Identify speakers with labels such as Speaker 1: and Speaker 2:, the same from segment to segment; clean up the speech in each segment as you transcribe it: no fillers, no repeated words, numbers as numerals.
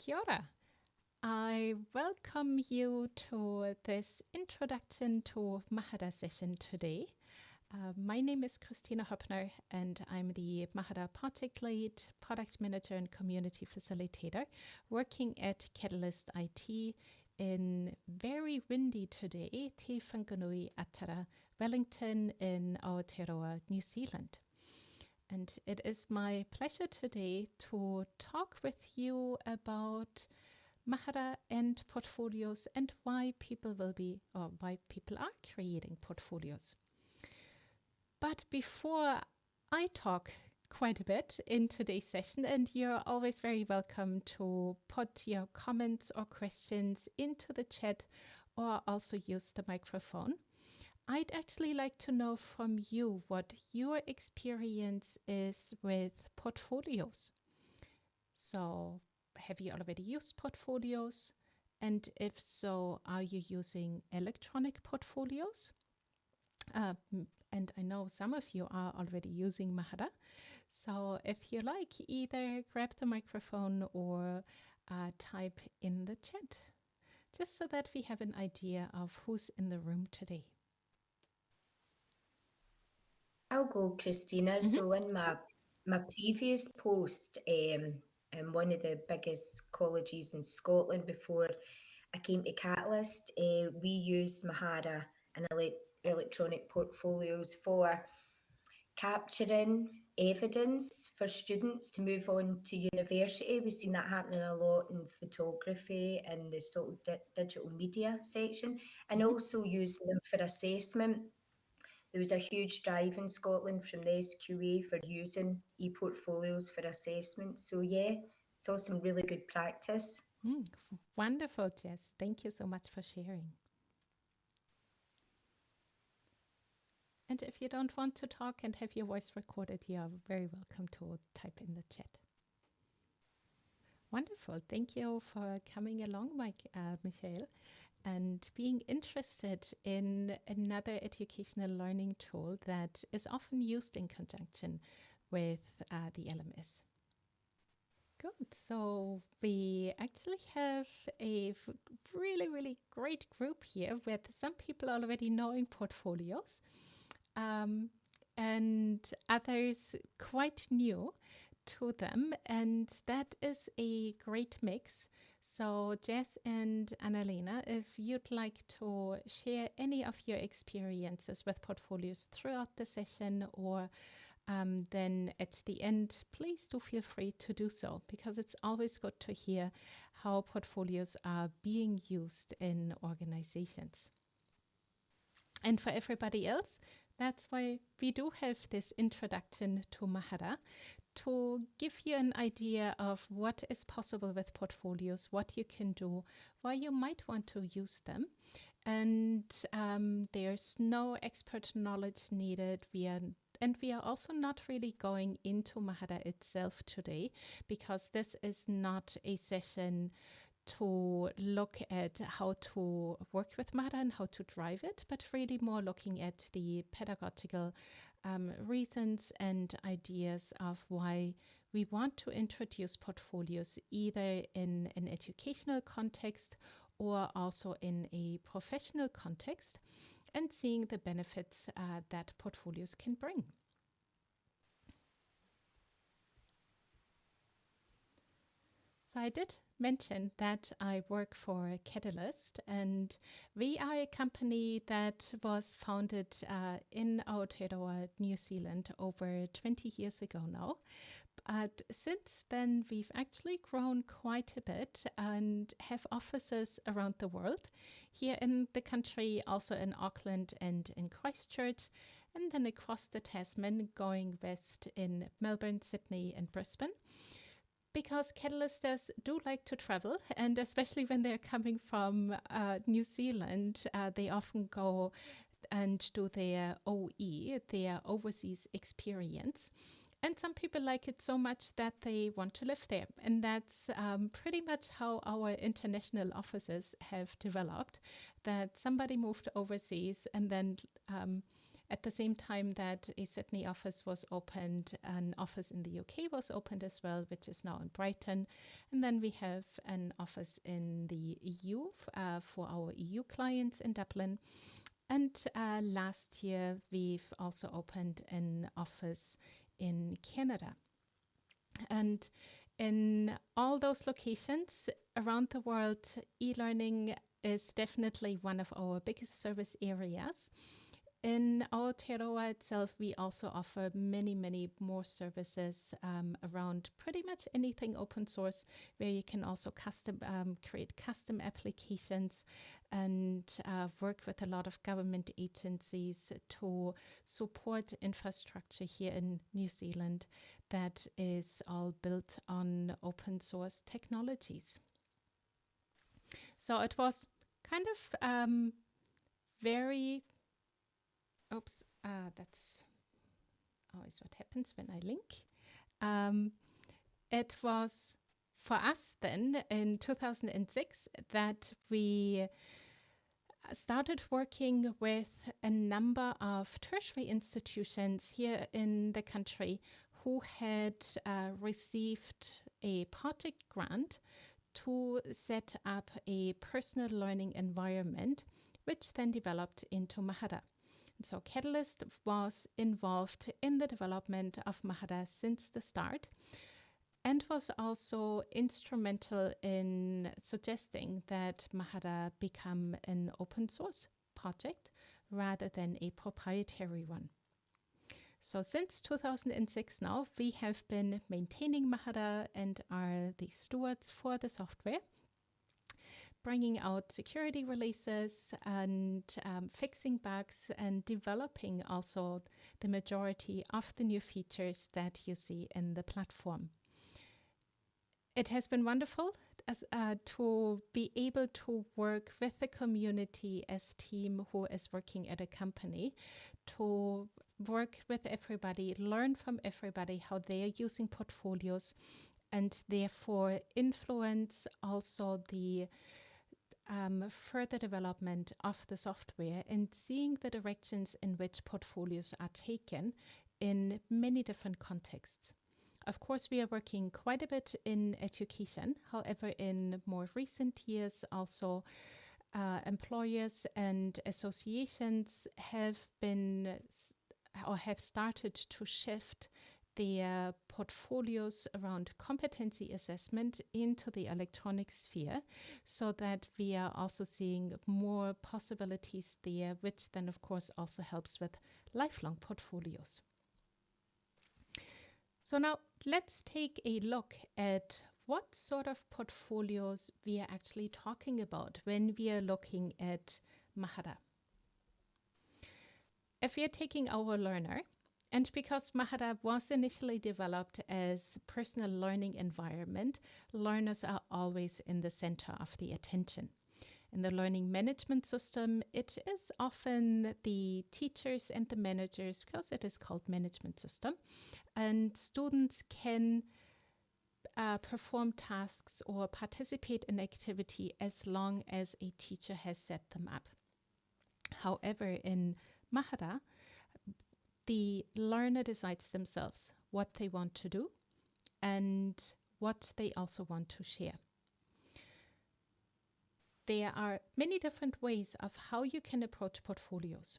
Speaker 1: Kia ora. I welcome you to this introduction to Mahara session today. My name is Christina Höppner and I'm the Mahara Project Lead, Product Manager and Community Facilitator working at Catalyst IT in very windy today, Te Whanganui Atara, Wellington in Aotearoa, New Zealand. And it is my pleasure today to talk with you about Mahara and portfolios and why people are creating portfolios. But before I talk quite a bit in today's session, and you're always very welcome to put your comments or questions into the chat or also use the microphone. I'd actually like to know from you what your experience is with portfolios. So, have you already used portfolios? And if so, are you using electronic portfolios? And I know some of you are already using Mahara. So, if you like, either grab the microphone or type in the chat, just so that we have an idea of who's in the room today.
Speaker 2: I'll go, Christina. So in my previous post, in one of the biggest colleges in Scotland before I came to Catalyst, we used Mahara and electronic portfolios for capturing evidence for students to move on to university. We've seen that happening a lot in photography and the sort of digital media section, and also using them for assessment. There was a huge drive in Scotland from the SQA for using e-portfolios for assessment. So yeah, saw some really good practice.
Speaker 1: Wonderful, Jess. Thank you so much for sharing. And if you don't want to talk and have your voice recorded, you are very welcome to type in the chat. Wonderful. Thank you for coming along, Michael, and being interested in another educational learning tool that is often used in conjunction with the LMS. Good. So we actually have a really, really great group here with some people already knowing portfolios and others quite new to them. And that is a great mix. So Jess and Annalena, if you'd like to share any of your experiences with portfolios throughout the session or then at the end, please do feel free to do so, because it's always good to hear how portfolios are being used in organizations. And for everybody else, that's why we do have this introduction to Mahara, to give you an idea of what is possible with portfolios, what you can do, why you might want to use them. And there's no expert knowledge needed. We are also not really going into Mahara itself today, because this is not a session to look at how to work with Mahara and how to drive it, but really more looking at the pedagogical reasons and ideas of why we want to introduce portfolios either in an educational context or also in a professional context, and seeing the benefits that portfolios can bring. So I did mention that I work for Catalyst, and we are a company that was founded in Aotearoa, New Zealand over 20 years ago now. But since then, we've actually grown quite a bit and have offices around the world, here in the country, also in Auckland and in Christchurch, and then across the Tasman, going west in Melbourne, Sydney, and Brisbane. Because Catalysters do like to travel, and especially when they're coming from New Zealand, they often go and do their OE, their overseas experience. And some people like it so much that they want to live there. And that's pretty much how our international offices have developed, that somebody moved overseas and then At the same time that a Sydney office was opened, an office in the UK was opened as well, which is now in Brighton. And then we have an office in the EU for our EU clients in Dublin. And last year, we've also opened an office in Canada. And in all those locations around the world, e-learning is definitely one of our biggest service areas. In Aotearoa itself, we also offer many, many more services around pretty much anything open source, where you can also create custom applications and work with a lot of government agencies to support infrastructure here in New Zealand that is all built on open source technologies. So it was kind of very... Oops, that's always what happens when I link. It was for us then in 2006 that we started working with a number of tertiary institutions here in the country who had received a project grant to set up a personal learning environment, which then developed into Mahara. So Catalyst was involved in the development of Mahara since the start and was also instrumental in suggesting that Mahara become an open source project rather than a proprietary one. So since 2006 now, we have been maintaining Mahara and are the stewards for the software, bringing out security releases and fixing bugs and developing also the majority of the new features that you see in the platform. It has been wonderful to be able to work with the community as team who is working at a company, to work with everybody, learn from everybody how they are using portfolios, and therefore influence also the further development of the software and seeing the directions in which portfolios are taken in many different contexts. Of course, we are working quite a bit in education. However, in more recent years, also employers and associations have been or have started to shift their portfolios around competency assessment into the electronic sphere, so that we are also seeing more possibilities there, which then of course also helps with lifelong portfolios. So now let's take a look at what sort of portfolios we are actually talking about when we are looking at Mahara. If we are taking our learner, and because Mahara was initially developed as a personal learning environment, learners are always in the center of the attention. In the learning management system, it is often the teachers and the managers, because it is called management system, and students can perform tasks or participate in activity as long as a teacher has set them up. However, in Mahara, the learner decides themselves what they want to do and what they also want to share. There are many different ways of how you can approach portfolios.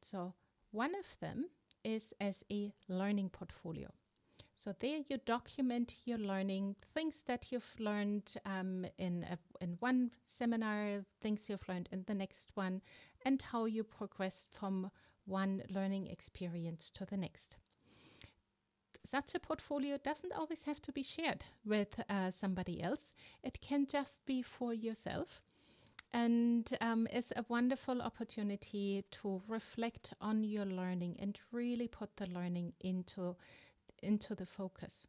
Speaker 1: So one of them is as a learning portfolio. So there you document your learning, things that you've learned in one seminar, things you've learned in the next one, and how you progressed from one learning experience to the next. Such a portfolio doesn't always have to be shared with somebody else. It can just be for yourself, and is a wonderful opportunity to reflect on your learning and really put the learning into the focus.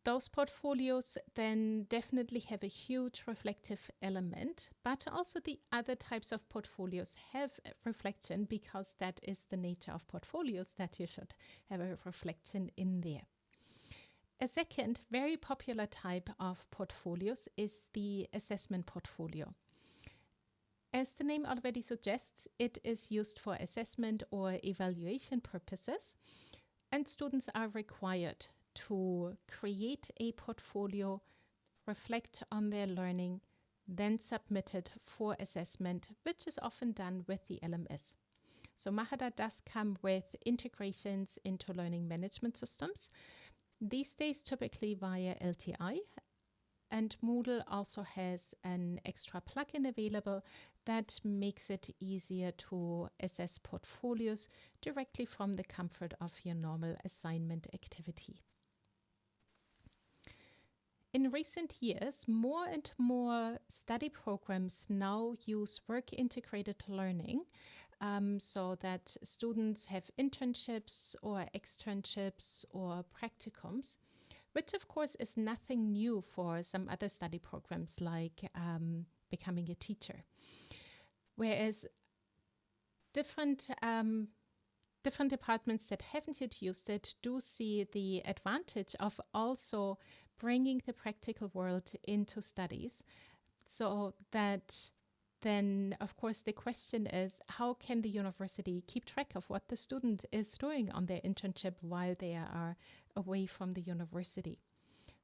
Speaker 1: Those portfolios then definitely have a huge reflective element, but also the other types of portfolios have a reflection, because that is the nature of portfolios, that you should have a reflection in there. A second very popular type of portfolios is the assessment portfolio. As the name already suggests, it is used for assessment or evaluation purposes, and students are required to create a portfolio, reflect on their learning, then submit it for assessment, which is often done with the LMS. So Mahara does come with integrations into learning management systems, these days typically via LTI, and Moodle also has an extra plugin available that makes it easier to assess portfolios directly from the comfort of your normal assignment activity. In recent years, more and more study programs now use work-integrated learning so that students have internships or externships or practicums, which of course is nothing new for some other study programs like becoming a teacher. Whereas different departments that haven't yet used it do see the advantage of also bringing the practical world into studies, so that then, of course, the question is, how can the university keep track of what the student is doing on their internship while they are away from the university?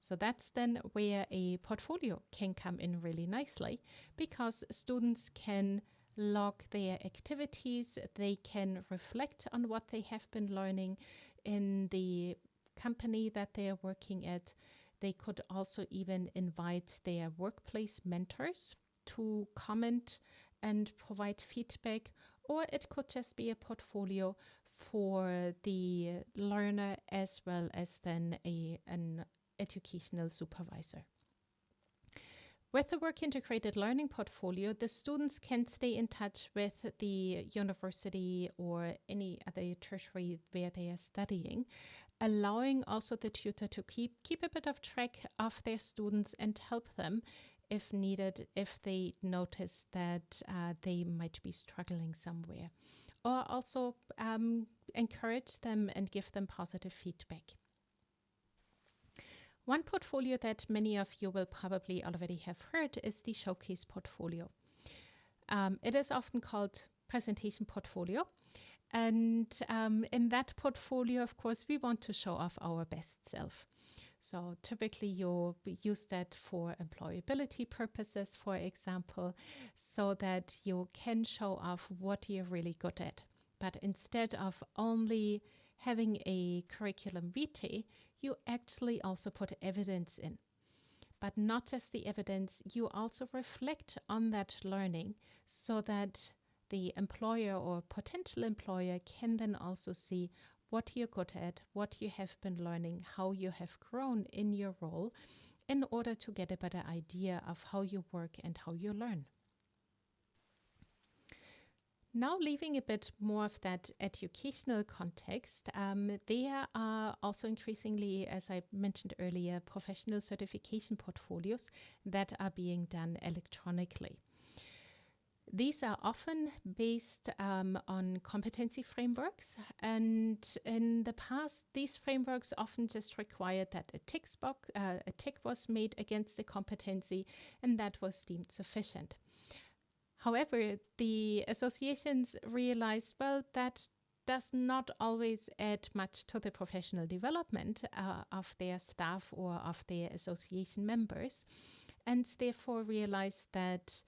Speaker 1: So that's then where a portfolio can come in really nicely, because students can log their activities, they can reflect on what they have been learning in the company that they are working at. They could also even invite their workplace mentors to comment and provide feedback, or it could just be a portfolio for the learner as well as then an educational supervisor. With the work-integrated learning portfolio, the students can stay in touch with the university or any other tertiary where they are studying, allowing also the tutor to keep a bit of track of their students and help them if needed, if they notice that they might be struggling somewhere, or also encourage them and give them positive feedback. One portfolio that many of you will probably already have heard is the Showcase portfolio. It is often called presentation portfolio. And in that portfolio, of course, we want to show off our best self. So typically you use that for employability purposes, for example, so that you can show off what you're really good at. But instead of only having a curriculum vitae, you actually also put evidence in. But not just the evidence, you also reflect on that learning so that the employer or potential employer can then also see what you're good at, what you have been learning, how you have grown in your role, in order to get a better idea of how you work and how you learn. Now, leaving a bit more of that educational context, there are also increasingly, as I mentioned earlier, professional certification portfolios that are being done electronically. These are often based on competency frameworks, and in the past, these frameworks often just required that a tick was made against the competency, and that was deemed sufficient. However, the associations realized, well, that does not always add much to the professional development of their staff or of their association members, and therefore realized that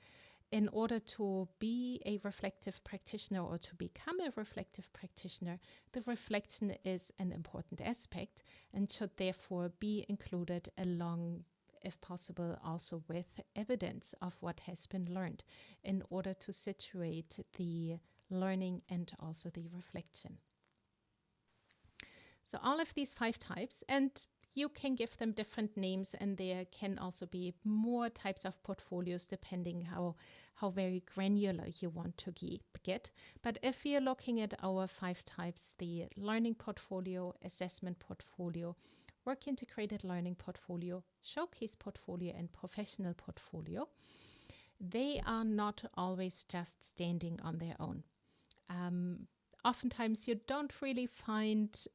Speaker 1: in order to be a reflective practitioner or to become a reflective practitioner, the reflection is an important aspect and should therefore be included along, if possible, also with evidence of what has been learned in order to situate the learning and also the reflection. So all of these 5 types, and you can give them different names, and there can also be more types of portfolios depending how very granular you want to get. But if you're looking at our 5 types, the learning portfolio, assessment portfolio, work-integrated learning portfolio, showcase portfolio, and professional portfolio, they are not always just standing on their own. Oftentimes you don't really find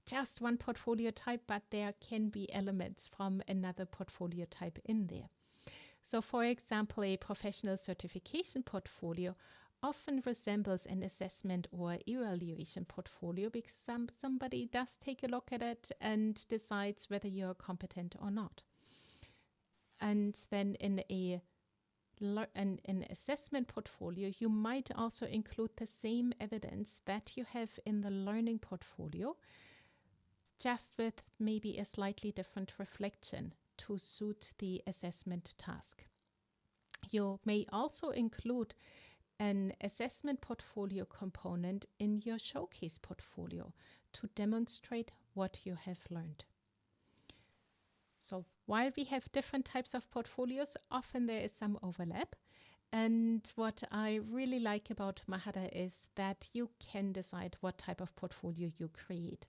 Speaker 1: just one portfolio type, but there can be elements from another portfolio type in there. So, for example, a professional certification portfolio often resembles an assessment or evaluation portfolio because somebody does take a look at it and decides whether you're competent or not. And then in an assessment portfolio, you might also include the same evidence that you have in the learning portfolio, just with maybe a slightly different reflection to suit the assessment task. You may also include an assessment portfolio component in your showcase portfolio to demonstrate what you have learned. So while we have different types of portfolios, often there is some overlap. And what I really like about Mahara is that you can decide what type of portfolio you create.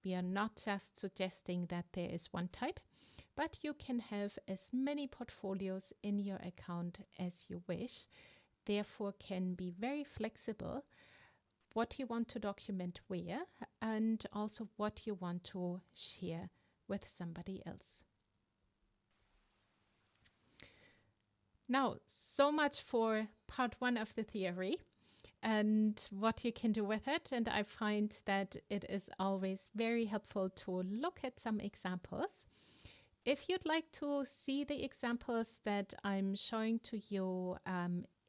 Speaker 1: We are not just suggesting that there is one type, but you can have as many portfolios in your account as you wish. Therefore, can be very flexible what you want to document where and also what you want to share with somebody else. Now, so much for part one of the theory and what you can do with it. And I find that it is always very helpful to look at some examples. If you'd like to see the examples that I'm showing to you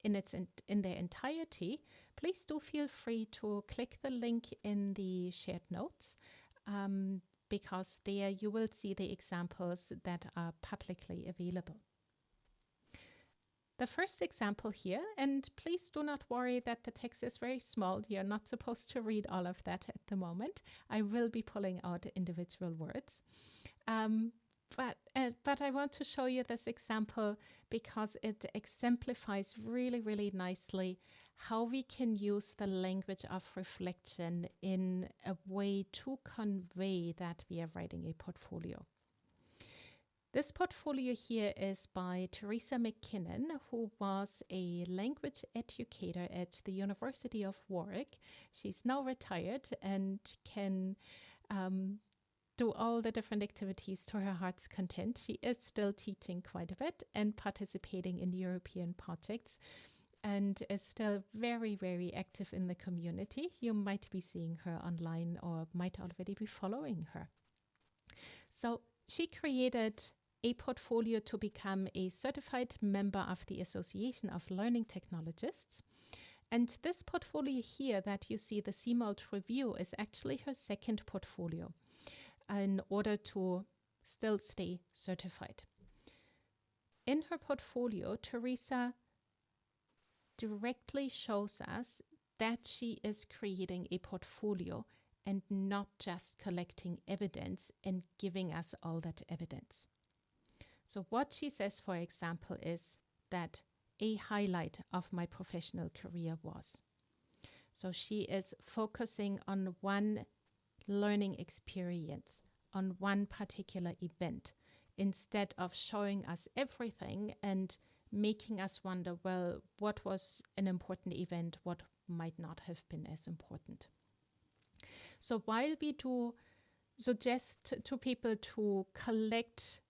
Speaker 1: in their entirety, please do feel free to click the link in the shared notes because there you will see the examples that are publicly available. The first example here, and please do not worry that the text is very small. You're not supposed to read all of that at the moment. I will be pulling out individual words. But I want to show you this example because it exemplifies really, really nicely how we can use the language of reflection in a way to convey that we are writing a portfolio. This portfolio here is by Teresa McKinnon, who was a language educator at the University of Warwick. She's now retired and can do all the different activities to her heart's content. She is still teaching quite a bit and participating in European projects and is still very, very active in the community. You might be seeing her online or might already be following her. So she created a portfolio to become a certified member of the Association of Learning Technologists. And this portfolio here that you see, the CMALT review, is actually her second portfolio in order to still stay certified. In her portfolio, Teresa directly shows us that she is creating a portfolio and not just collecting evidence and giving us all that evidence. So what she says, for example, is that a highlight of my professional career was. So she is focusing on one learning experience, on one particular event, instead of showing us everything and making us wonder, well, what was an important event, what might not have been as important. So while we do suggest to people to collect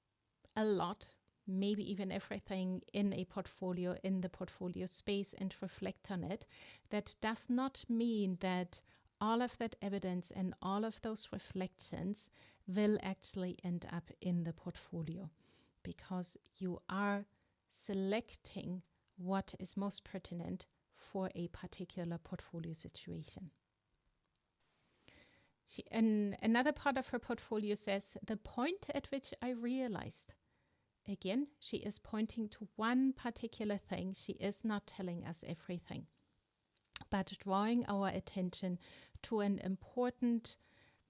Speaker 1: a lot, maybe even everything in a portfolio, in the portfolio space, and reflect on it, that does not mean that all of that evidence and all of those reflections will actually end up in the portfolio, because you are selecting what is most pertinent for a particular portfolio situation. Another part of her portfolio says, the point at which I realized. Again, she is pointing to one particular thing. She is not telling us everything, but drawing our attention to an important,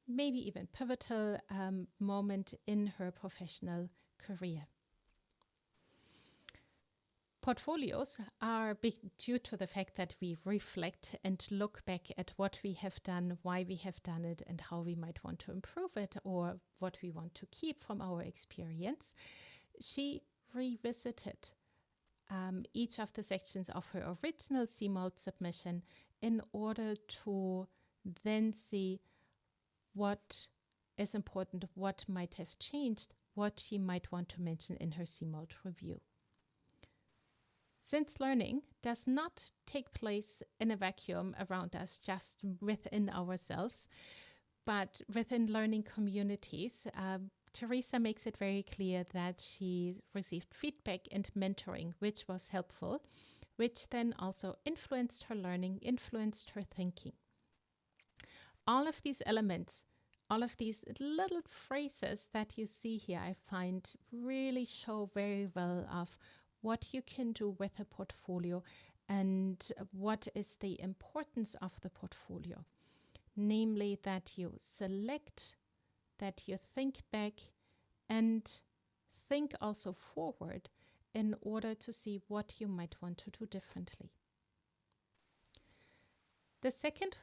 Speaker 1: maybe even pivotal moment in her professional career. Portfolios are big due to the fact that we reflect and look back at what we have done, why we have done it, and how we might want to improve it, or what we want to keep from our experience. She revisited each of the sections of her original CMALT submission in order to then see what is important, what might have changed, what she might want to mention in her CMALT review. Since learning does not take place in a vacuum around us, just within ourselves, but within learning communities, Teresa makes it very clear that she received feedback and mentoring, which was helpful, which then also influenced her learning, influenced her thinking. All of these elements, all of these little phrases that you see here, I find really show very well of what you can do with a portfolio and what is the importance of the portfolio. Namely, that you select, that you think back, and think also forward in order to see what you might want to do differently. The second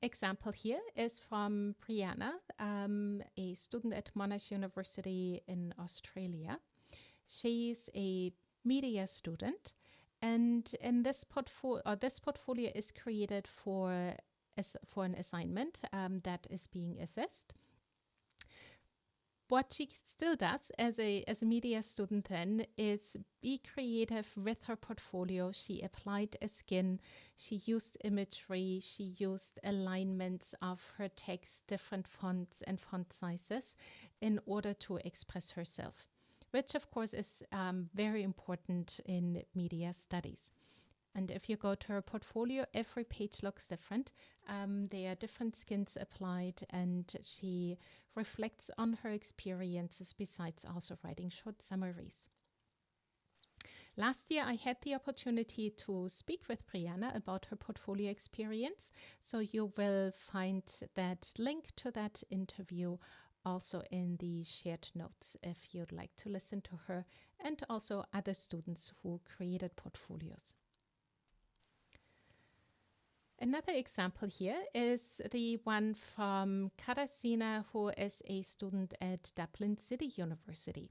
Speaker 1: example here is from Brianna, a student at Monash University in Australia. She's a media student, and in this portfolio is created for an assignment that is being assessed. What she still does as a media student then is be creative with her portfolio. She applied a skin, she used imagery, she used alignments of her text, different fonts and font sizes in order to express herself, which of course is very important in media studies. And if you go to her portfolio, every page looks different. There are different skins applied, and she reflects on her experiences besides also writing short summaries. Last year, I had the opportunity to speak with Brianna about her portfolio experience. So you will find that link to that interview also in the shared notes if you'd like to listen to her and also other students who created portfolios. Another example here is the one from Katarzyna, who is a student at Dublin City University.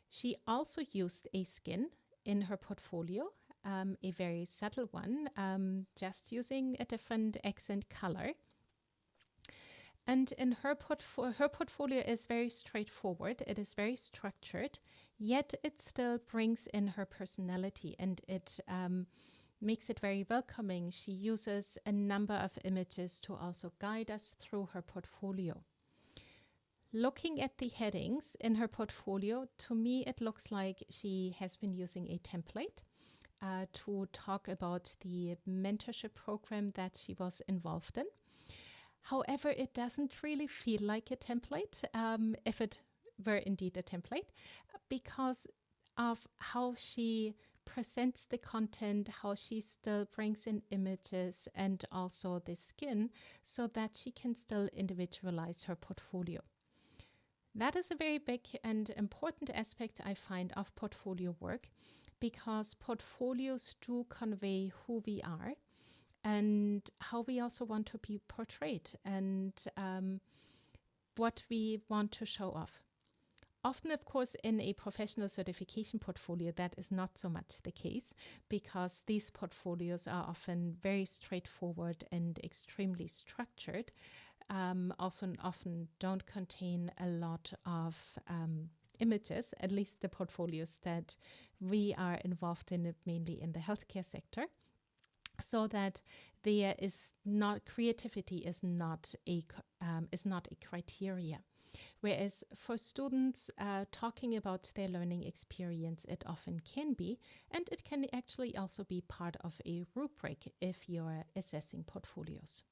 Speaker 1: She also used a skin in her portfolio, a very subtle one, just using a different accent color. And in her portfolio is very straightforward. It is very structured, yet it still brings in her personality, and it makes it very welcoming. She uses a number of images to also guide us through her portfolio. Looking at the headings in her portfolio, to me it looks like she has been using a template to talk about the mentorship program that she was involved in. However, it doesn't really feel like a template, if it were indeed a template, because of how she presents the content, how she still brings in images and also the skin so that she can still individualize her portfolio. That is a very big and important aspect, I find, of portfolio work, because portfolios do convey who we are and how we also want to be portrayed and what we want to show off. Often, of course, in a professional certification portfolio, that is not so much the case, because these portfolios are often very straightforward and extremely structured. Also often don't contain a lot of images, at least the portfolios that we are involved in, mainly in the healthcare sector, so that there is not, creativity is not a criteria. Whereas for students talking about their learning experience, it often can be, and it can actually also be part of a rubric if you're assessing portfolios.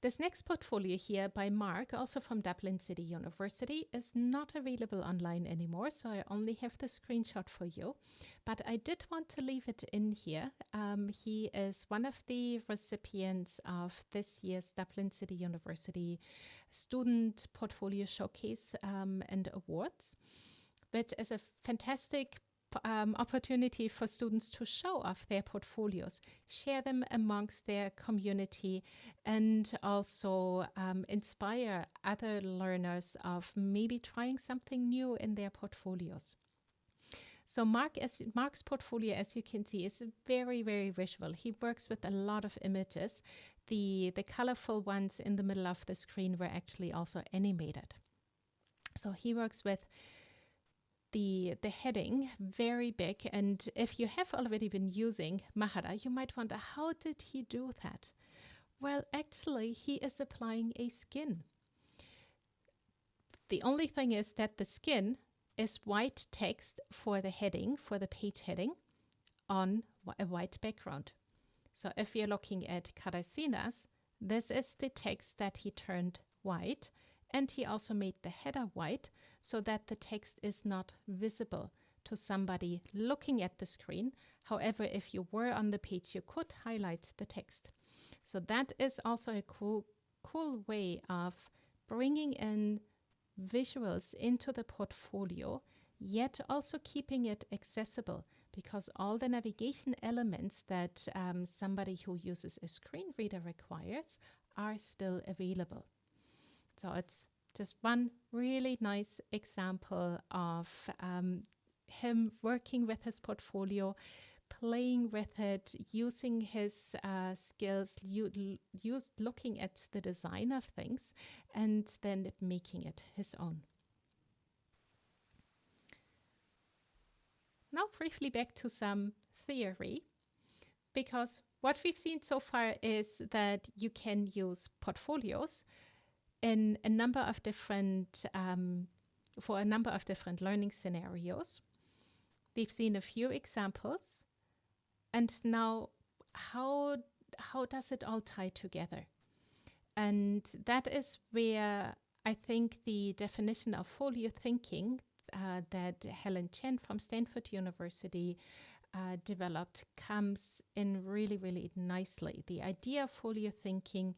Speaker 1: This next portfolio here by Mark, also from Dublin City University, is not available online anymore, so I only have the screenshot for you. But I did want to leave it in here. He is one of the recipients of this year's Dublin City University Student Portfolio Showcase and Awards, which is a fantastic opportunity for students to show off their portfolios, share them amongst their community, and also inspire other learners of maybe trying something new in their portfolios. So Mark's portfolio, as you can see, is very, very visual. He works with a lot of images. The colorful ones in the middle of the screen were actually also animated. So he works with the heading very big. And if you have already been using Mahara, you might wonder, how did he do that? Well, actually, he is applying a skin. The only thing is that the skin is white text for the heading, for the page heading, on a white background. So if you're looking at Katarzynas, this is the text that he turned white, and he also made the header white so that the text is not visible to somebody looking at the screen. However, if you were on the page, you could highlight the text. So that is also a cool way of bringing in visuals into the portfolio, yet also keeping it accessible, because all the navigation elements that somebody who uses a screen reader requires are still available. So it's just one really nice example of him working with his portfolio, playing with it, using his skills, looking at the design of things, and then making it his own. Now briefly back to some theory, because what we've seen so far is that you can use portfolios in a number of different, for a number of different learning scenarios. We've seen a few examples. And now, how does it all tie together? And that is where I think the definition of folio thinking that Helen Chen from Stanford University developed comes in really, really nicely. The idea of folio thinking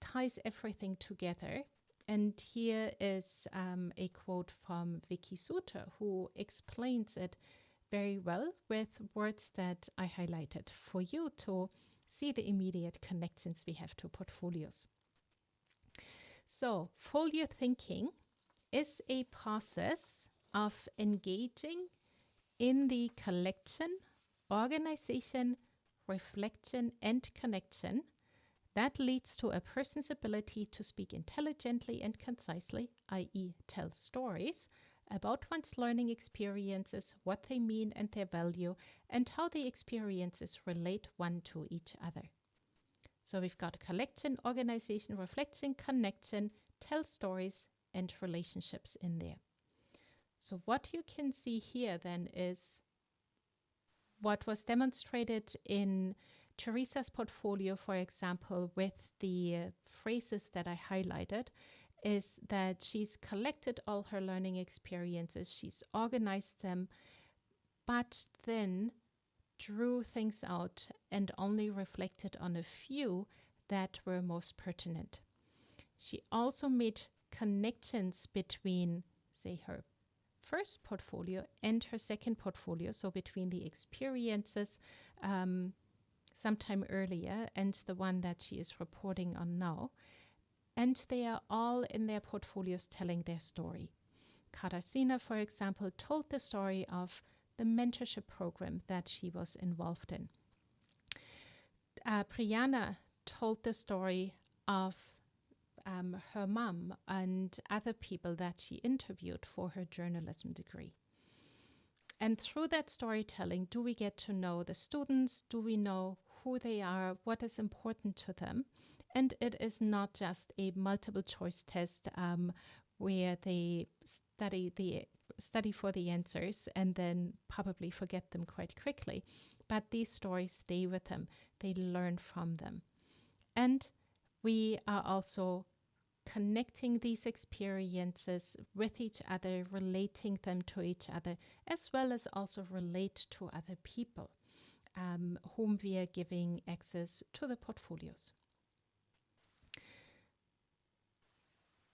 Speaker 1: ties everything together. And here is a quote from Vicky Suter, who explains it very well with words that I highlighted for you to see the immediate connections we have to portfolios. So, folio thinking is a process of engaging in the collection, organization, reflection, and connection that leads to a person's ability to speak intelligently and concisely, i.e., tell stories about one's learning experiences, what they mean and their value, and how the experiences relate one to each other. So we've got collection, organization, reflection, connection, tell stories, and relationships in there. So what you can see here then is what was demonstrated in Teresa's portfolio, for example, with the phrases that I highlighted, is that she's collected all her learning experiences, she's organized them, but then drew things out and only reflected on a few that were most pertinent. She also made connections between, say, her first portfolio and her second portfolio, so between the experiences sometime earlier and the one that she is reporting on now. And they are all in their portfolios telling their story. Katarzyna, for example, told the story of the mentorship program that she was involved in. Priyana told the story of her mom and other people that she interviewed for her journalism degree. And through that storytelling, do we get to know the students? Do we know who they are? What is important to them? And it is not just a multiple choice test where they study for the answers and then probably forget them quite quickly. But these stories stay with them. They learn from them. And we are also connecting these experiences with each other, relating them to each other, as well as also relate to other people whom we are giving access to the portfolios.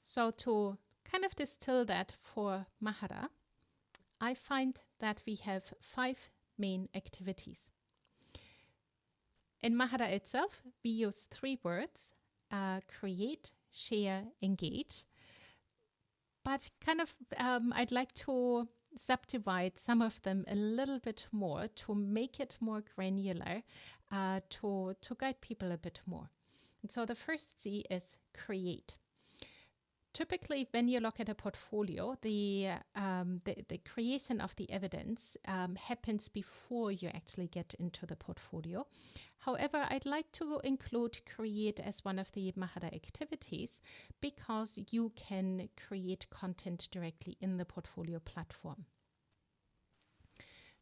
Speaker 1: So to kind of distill that for Mahara, I find that we have 5 main activities. In Mahara itself, we use 3 words, create, share, engage. But kind of, I'd like to subdivide some of them a little bit more to make it more granular, to guide people a bit more. And so the first C is create. Typically, when you look at a portfolio, the creation of the evidence happens before you actually get into the portfolio. However, I'd like to include create as one of the Mahara activities because you can create content directly in the portfolio platform.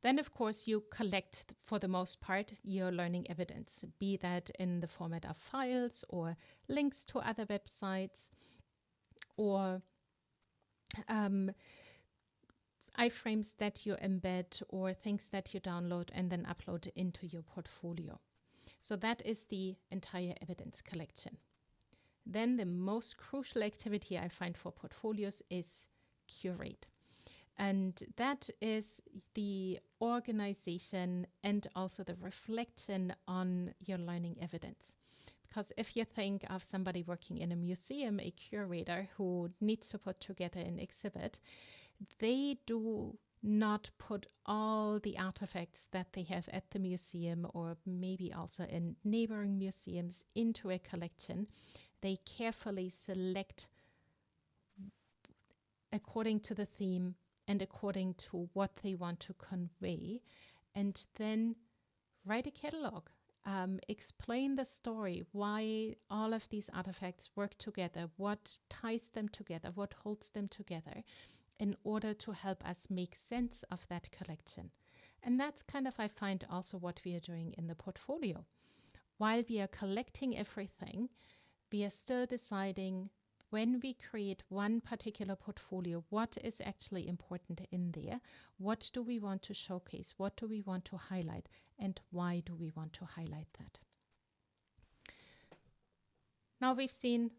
Speaker 1: Then, of course, you collect, for the most part, your learning evidence, be that in the format of files or links to other websites, or iframes that you embed or things that you download and then upload into your portfolio. So that is the entire evidence collection. Then the most crucial activity I find for portfolios is curate. And that is the organization and also the reflection on your learning evidence. Because if you think of somebody working in a museum, a curator who needs to put together an exhibit, they do not put all the artifacts that they have at the museum or maybe also in neighboring museums into a collection. They carefully select according to the theme and according to what they want to convey, and then write a catalog. Explain the story, why all of these artifacts work together, what ties them together, what holds them together, in order to help us make sense of that collection. And that's kind of, I find, also what we are doing in the portfolio. While we are collecting everything, we are still deciding when we create one particular portfolio, what is actually important in there, what do we want to showcase, what do we want to highlight, and why do we want to highlight that. Now we've seen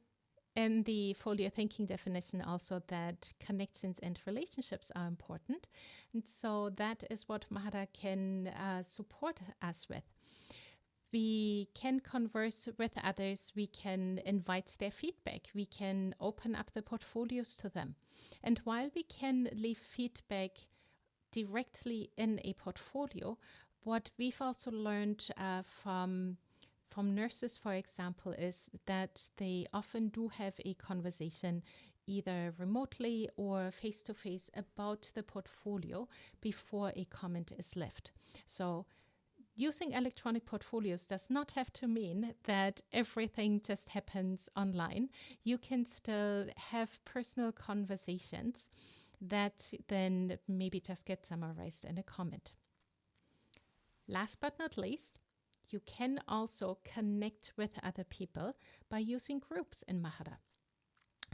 Speaker 1: in the folio thinking definition also that connections and relationships are important. And so that is what Mahara can support us with. We can converse with others, we can invite their feedback, we can open up the portfolios to them. And while we can leave feedback directly in a portfolio, what we've also learned from nurses, for example, is that they often do have a conversation either remotely or face-to-face about the portfolio before a comment is left. So using electronic portfolios does not have to mean that everything just happens online. You can still have personal conversations that then maybe just get summarized in a comment. Last but not least, you can also connect with other people by using groups in Mahara.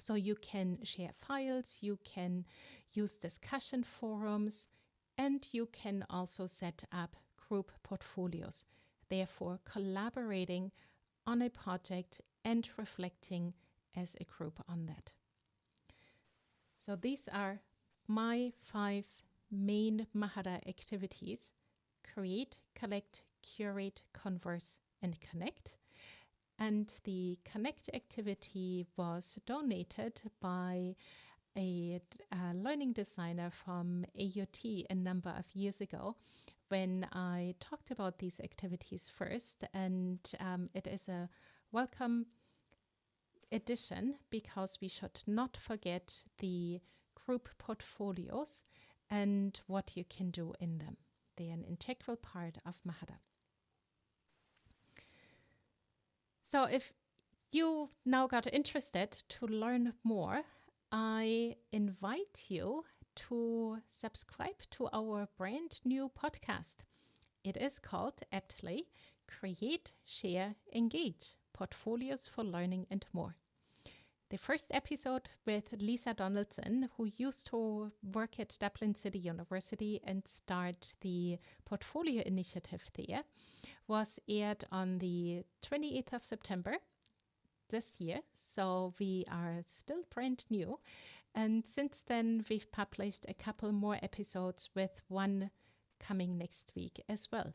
Speaker 1: So you can share files, you can use discussion forums, and you can also set up group portfolios, therefore collaborating on a project and reflecting as a group on that. So these are my 5 main Mahara activities: create, collect, curate, converse, and connect. And the connect activity was donated by a learning designer from AUT a number of years ago, when I talked about these activities first, and it is a welcome addition because we should not forget the group portfolios and what you can do in them. They are an integral part of Mahara. So if you now got interested to learn more, I invite you to subscribe to our brand new podcast. It is called aptly Create, Share, Engage, Portfolios for Learning and More. The first episode with Lisa Donaldson, who used to work at Dublin City University and start the portfolio initiative there, was aired on the 28th of September this year. So we are still brand new. And since then, we've published a couple more episodes, with one coming next week as well.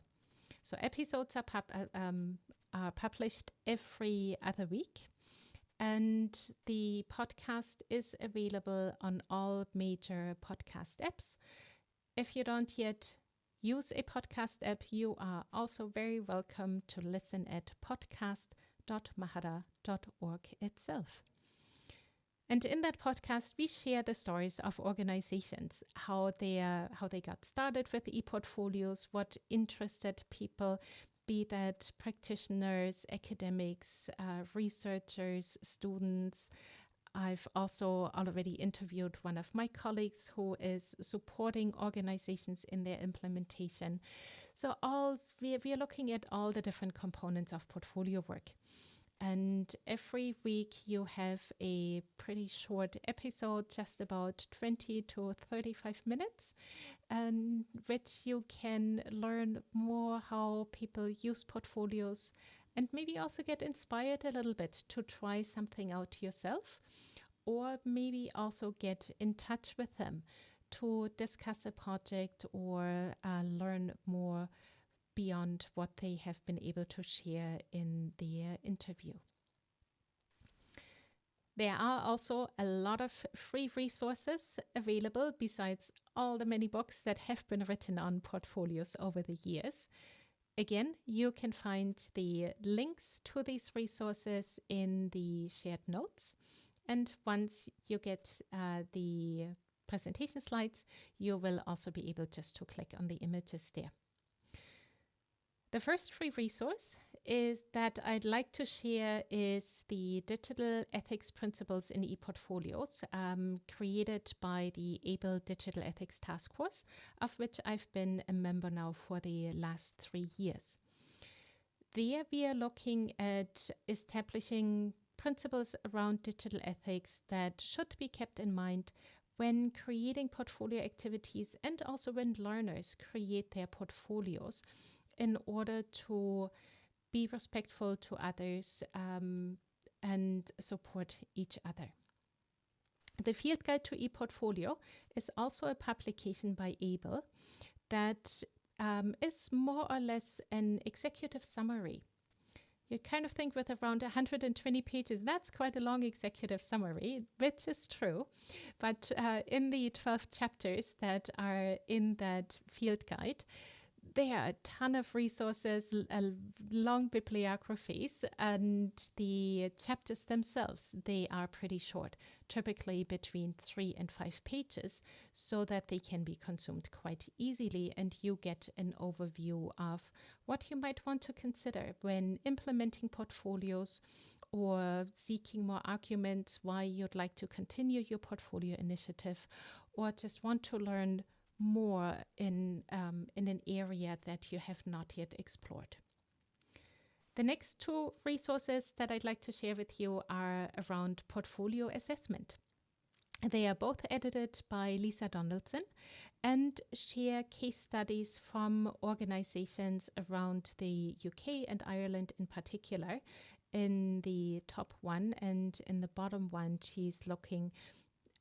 Speaker 1: So episodes are published every other week. And the podcast is available on all major podcast apps. If you don't yet use a podcast app, you are also very welcome to listen at podcast.mahara.org itself. And in that podcast, we share the stories of organizations, how they got started with e-portfolios, what interested people, be that practitioners, academics, researchers, students. I've also already interviewed one of my colleagues who is supporting organizations in their implementation. So we are looking at all the different components of portfolio work. And every week you have a pretty short episode, just about 20 to 35 minutes, and which you can learn more how people use portfolios and maybe also get inspired a little bit to try something out yourself, or maybe also get in touch with them to discuss a project or learn more beyond what they have been able to share in their interview. There are also a lot of free resources available besides all the many books that have been written on portfolios over the years. Again, you can find the links to these resources in the shared notes. And once you get the presentation slides, you will also be able just to click on the images there. The first free resource is that I'd like to share is the Digital Ethics Principles in ePortfolios, created by the ABLE Digital Ethics Task Force, of which I've been a member now for the last 3 years. There we are looking at establishing principles around digital ethics that should be kept in mind when creating portfolio activities and also when learners create their portfolios, in order to be respectful to others and support each other. The Field Guide to ePortfolio is also a publication by ABLE that is more or less an executive summary. You kind of think with around 120 pages, that's quite a long executive summary, which is true. But in the 12 chapters that are in that field guide, there are a ton of resources, long bibliographies, and the chapters themselves, they are pretty short, typically between 3 and 5 pages, so that they can be consumed quite easily, and you get an overview of what you might want to consider when implementing portfolios or seeking more arguments why you'd like to continue your portfolio initiative, or just want to learn more in an area that you have not yet explored. The next 2 resources that I'd like to share with you are around portfolio assessment. They are both edited by Lisa Donaldson and share case studies from organizations around the UK and Ireland in particular. In the top one and in the bottom one, she's looking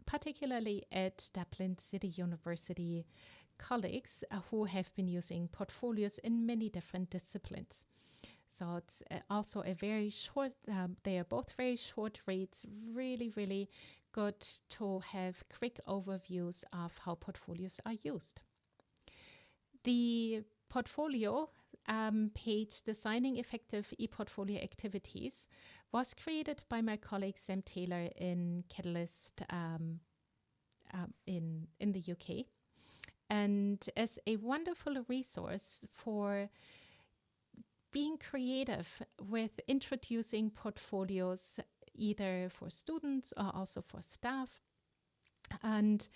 Speaker 1: particularly at Dublin City University colleagues who have been using portfolios in many different disciplines. So it's also a very short, they are both very short reads, really, really good to have quick overviews of how portfolios are used. The portfolio page, Designing Effective ePortfolio Activities, was created by my colleague Sam Taylor in Catalyst in the UK, and as a wonderful resource for being creative with introducing portfolios, either for students or also for staff, and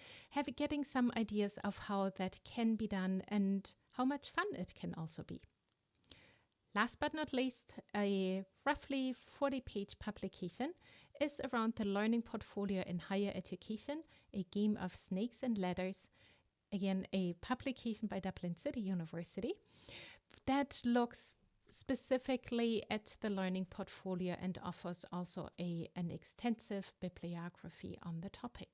Speaker 1: getting some ideas of how that can be done and how much fun it can also be. Last but not least, a roughly 40-page publication is around the Learning Portfolio in Higher Education, a Game of Snakes and Ladders, again, a publication by Dublin City University that looks specifically at the learning portfolio and offers also an extensive bibliography on the topic.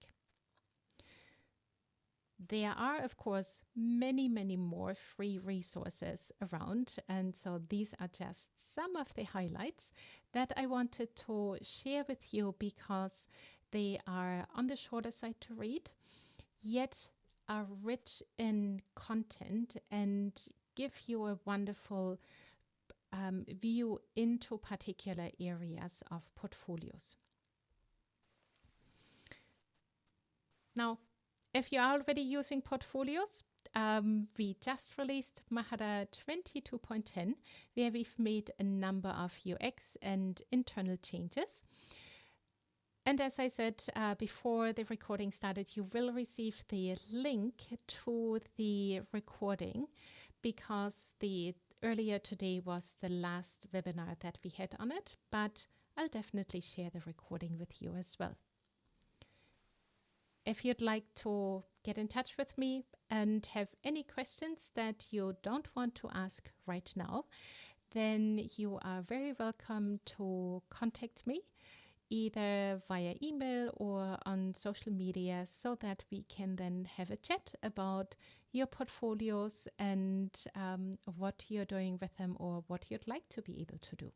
Speaker 1: There are, of course, many, many more free resources around, and so these are just some of the highlights that I wanted to share with you because they are on the shorter side to read, yet are rich in content and give you a wonderful view into particular areas of portfolios. Now, if you're already using portfolios, we just released Mahara 22.10, where we've made a number of UX and internal changes. And as I said before the recording started, you will receive the link to the recording because the earlier today was the last webinar that we had on it, but I'll definitely share the recording with you as well. If you'd like to get in touch with me and have any questions that you don't want to ask right now, then you are very welcome to contact me either via email or on social media so that we can then have a chat about your portfolios and what you're doing with them or what you'd like to be able to do.